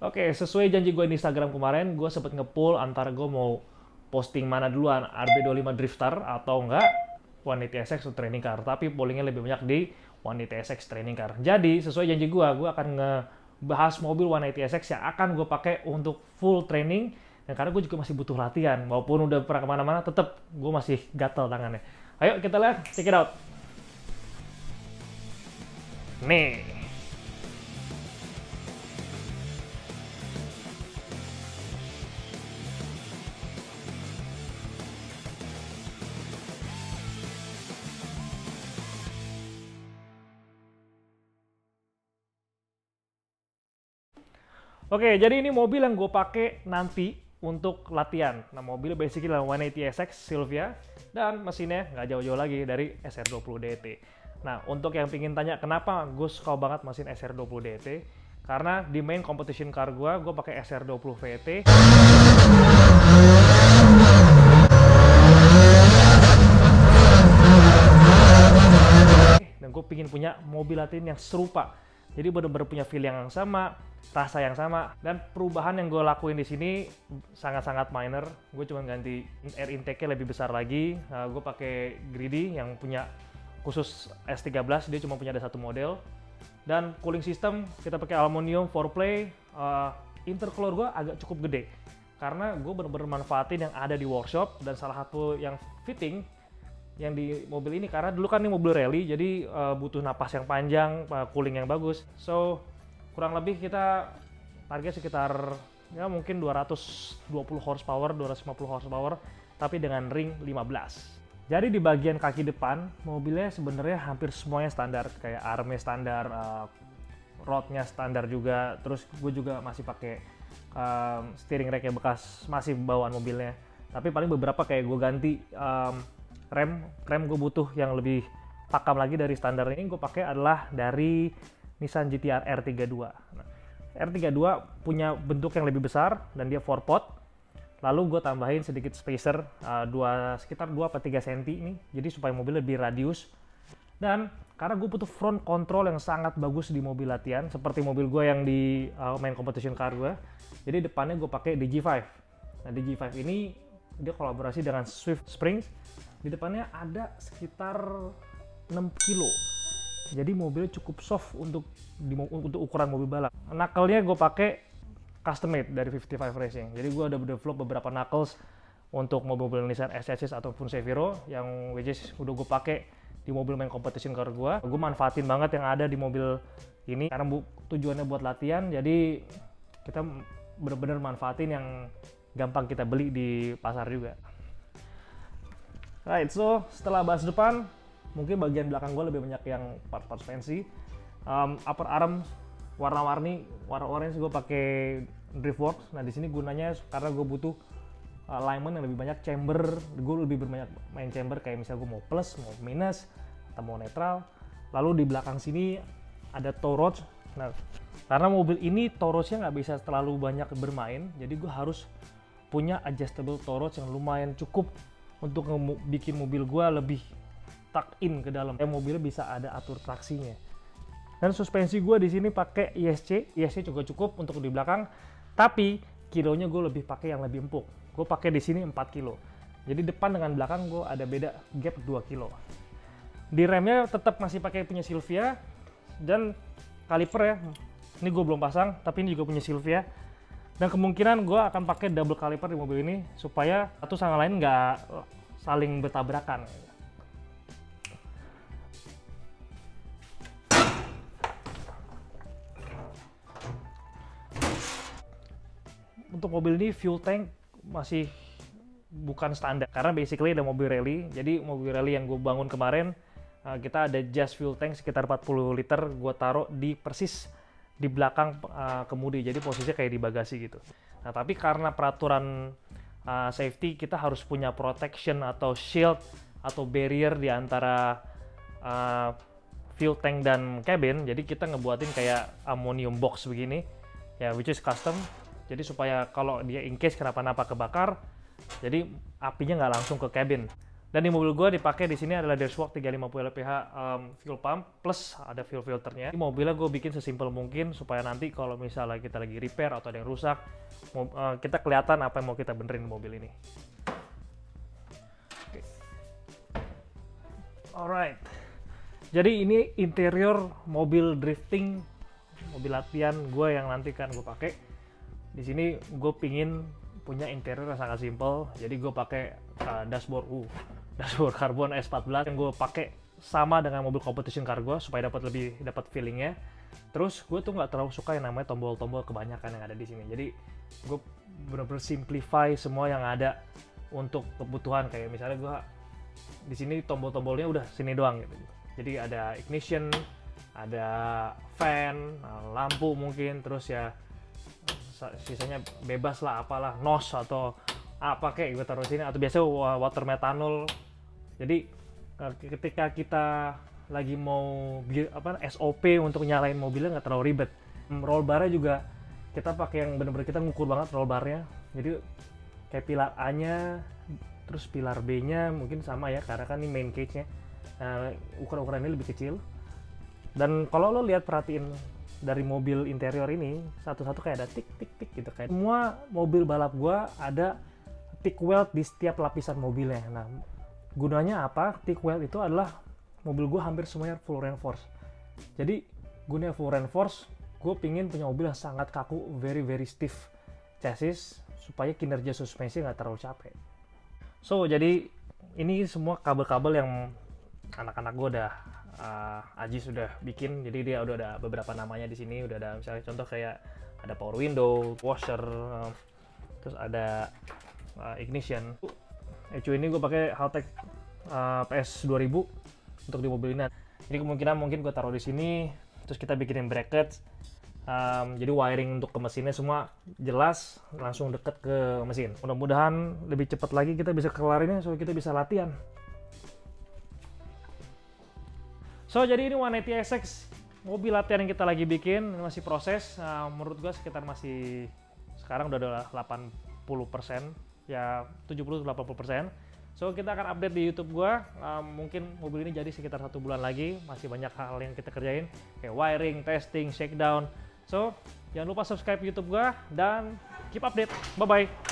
Oke, sesuai janji gue di Instagram kemarin, gue sempet nge-poll antara gue mau posting mana duluan, RB25 Drifter atau enggak 180SX Training Car. Tapi pollingnya lebih banyak di 180SX Training Car. Jadi, sesuai janji gue akan ngebahas mobil 180SX yang akan gue pakai untuk full training. Dan karena gue juga masih butuh latihan, walaupun udah pernah kemana-mana, tetap gue masih gatel tangannya. Ayo kita lihat, check it out. Nih. Oke, jadi ini mobil yang gue pakai nanti untuk latihan. Nah, mobil basically adalah 180SX Silvia dan mesinnya nggak jauh-jauh lagi dari SR20 DT. Nah, untuk yang pingin tanya kenapa gue suka banget mesin SR20 DT, karena di main competition car gue pakai SR20 VT. Dan gue pingin punya mobil latihan yang serupa. Jadi benar-benar punya feel yang sama, rasa yang sama, dan perubahan yang gue lakuin di sini sangat-sangat minor. Gue cuma ganti air intake-nya lebih besar lagi. Gue pakai Greedy yang punya khusus S13, dia cuma punya ada satu model. Dan cooling system kita pakai aluminium 4-play. Intercooler gue agak cukup gede karena gue benar-benar manfaatin yang ada di workshop, dan salah satu yang fitting yang di mobil ini karena dulu kan ini mobil rally, jadi butuh napas yang panjang, cooling yang bagus. So kurang lebih kita target sekitar ya mungkin 220 horsepower, 250 horsepower, tapi dengan ring 15. Jadi di bagian kaki depan mobilnya sebenarnya hampir semuanya standar, kayak armnya standar, rodnya standar juga. Terus gue juga masih pakai steering rack yang bekas masih bawaan mobilnya. Tapi paling beberapa kayak gue ganti rem gue butuh yang lebih pakam lagi dari standar. Ini gue pakai adalah dari Nissan GT-R R32. Nah, R32 punya bentuk yang lebih besar dan dia 4-pot. Lalu gue tambahin sedikit spacer sekitar 2-3 cm ini, jadi supaya mobil lebih radius. Dan karena gue butuh front control yang sangat bagus di mobil latihan, seperti mobil gue yang di main competition car gue, jadi depannya gue pakai DG5. Nah, DG5 ini dia kolaborasi dengan Swift Springs. Di depannya ada sekitar 6 kilo. Jadi mobilnya cukup soft untuk ukuran mobil balap. Knuckle-nya gue pakai custom made dari 55 Racing. Jadi gue udah develop beberapa knuckles untuk mobil-mobil Nissan SSX ataupun Seviro yang which is udah gue pakai di mobil main competition car gue. Gue manfaatin banget yang ada di mobil ini karena tujuannya buat latihan. Jadi kita bener-bener manfaatin yang gampang kita beli di pasar juga. Right, so setelah bahas depan, mungkin bagian belakang gue lebih banyak yang part-part fancy. Upper arm warna-warni, warna orange gue pakai Driftworks. Nah di sini gunanya karena gue butuh alignment yang lebih banyak, chamber. Gue lebih berbanyak main chamber, kayak misalnya gue mau plus, mau minus, atau mau netral. Lalu di belakang sini ada tow rods. Nah karena mobil ini tow rodsnya nggak bisa terlalu banyak bermain, jadi gue harus punya adjustable tow rods yang lumayan cukup untuk bikin mobil gue lebih tuck in ke dalam. Mobilnya bisa ada atur traksinya. Dan suspensi gue di sini pakai ISC juga cukup untuk di belakang. Tapi kilonya gue lebih pakai yang lebih empuk. Gue pakai di sini 4 kilo. Jadi depan dengan belakang gue ada beda gap 2 kilo. Di remnya tetap masih pakai punya Silvia, dan kaliper ya. Ini gue belum pasang, tapi ini juga punya Silvia. Dan kemungkinan gue akan pakai double caliper di mobil ini supaya satu sama lain nggak saling bertabrakan. Untuk mobil ini fuel tank masih bukan standar karena basically ada mobil rally. Jadi mobil rally yang gue bangun kemarin kita ada just fuel tank sekitar 40 liter, gue taruh di persis di belakang kemudi, jadi posisinya kayak di bagasi gitu. Nah tapi karena peraturan safety kita harus punya protection atau shield atau barrier di antara fuel tank dan cabin, jadi kita ngebuatin kayak ammonium box begini ya, which is custom. Jadi supaya kalau dia in case kenapa-napa kebakar, jadi apinya nggak langsung ke cabin. Dan di mobil gue dipakai di sini adalah Dashwork 350 lph fuel pump plus ada fuel filternya. Ini mobilnya gue bikin sesimpel mungkin supaya nanti kalau misalnya kita lagi repair atau ada yang rusak, kita kelihatan apa yang mau kita benerin di mobil ini. Okay. Alright. Jadi ini interior mobil drifting, mobil latihan gue yang nanti kan gue pakai. Di sini gue pingin punya interior yang sangat simpel, jadi gue pakai dashboard karbon S14 yang gue pakai sama dengan mobil competition car gue supaya dapat feelingnya. Terus gue tuh nggak terlalu suka yang namanya tombol-tombol kebanyakan yang ada di sini, jadi gue bener-bener simplify semua yang ada untuk kebutuhan. Kayak misalnya gue di sini tombol-tombolnya udah sini doang gitu, jadi ada ignition, ada fan, lampu mungkin, terus ya sisanya bebas lah, apalah nos atau apa kayak gue taruh sini, atau biasa water methanol. Jadi ketika kita lagi mau SOP untuk nyalain mobilnya nggak terlalu ribet. Roll barnya juga kita pakai yang bener-bener kita ngukur banget roll barnya. Jadi kayak pilar A-nya, terus pilar B-nya mungkin sama ya, karena kan ini main cage-nya. Nah, ukuran-ukuran ini lebih kecil. Dan kalau lo lihat, perhatiin dari mobil interior ini satu-satu kayak ada tik-tik-tik gitu, kayak semua mobil balap gua ada thick weld di setiap lapisan mobilnya. Nah, gunanya apa? Thick weld itu adalah mobil gua hampir semuanya full reinforce. Jadi gunanya full reinforce, gue pingin punya mobil yang sangat kaku, very stiff chassis supaya kinerja suspensi nggak terlalu capek. So jadi ini semua kabel-kabel yang anak-anak gue udah Aji sudah bikin, jadi dia udah ada beberapa namanya di sini. Udah ada misalnya contoh kayak ada power window, washer, terus ada ignition. ECU ini gue pakai Haltech PS 2000 untuk di mobil ini. Jadi kemungkinan mungkin gue taruh di sini, terus kita bikinin bracket. Jadi wiring untuk ke mesinnya semua jelas, langsung deket ke mesin. Mudah-mudahan lebih cepat lagi kita bisa kelarinnya supaya kita bisa latihan. So, jadi ini 180 SX, mobil latihan yang kita lagi bikin, masih proses. Menurut gue sekitar masih, sekarang udah ada 80%, ya 70-80%. So, kita akan update di YouTube gue. Mungkin mobil ini jadi sekitar 1 bulan lagi, masih banyak hal yang kita kerjain, kayak wiring, testing, shakedown. So, jangan lupa subscribe YouTube gue, dan keep update. Bye-bye!